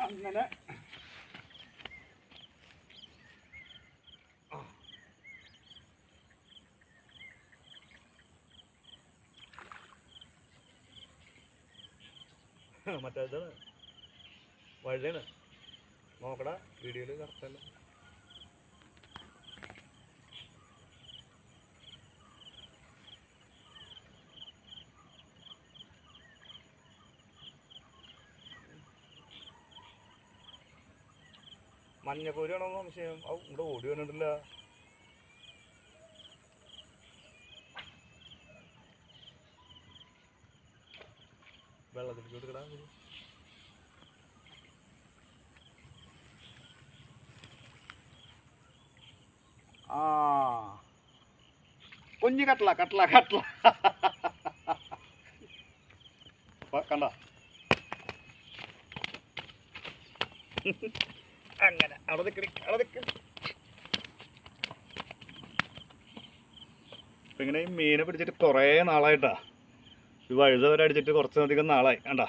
അങ്ങനെ മറ്റേതാണ് വഴിയാണ് നോക്കടാ വീഡിയോയിൽ കറക്റ്റല്ല. മഞ്ഞക്കോരിയാണോ സംശയം? ഇവിടെ ഓടി വന്നിട്ടില്ല. വെള്ളത്തിലേക്ക് കൊടുക്കടാ. ആ കുഞ്ഞു കട്ടല കട്ടല കട്ടല കണ്ട അങ്ങനെ അവിടെ നിൽക്കണി അവിടെ നിൽക്ക. ഇപ്പം ഇങ്ങനെ ഈ മീനെ പിടിച്ചിട്ട് കുറേ നാളായിട്ടാ. ഈ വഴുത വരെ അടിച്ചിട്ട് കുറച്ചധികം നാളായി. കണ്ട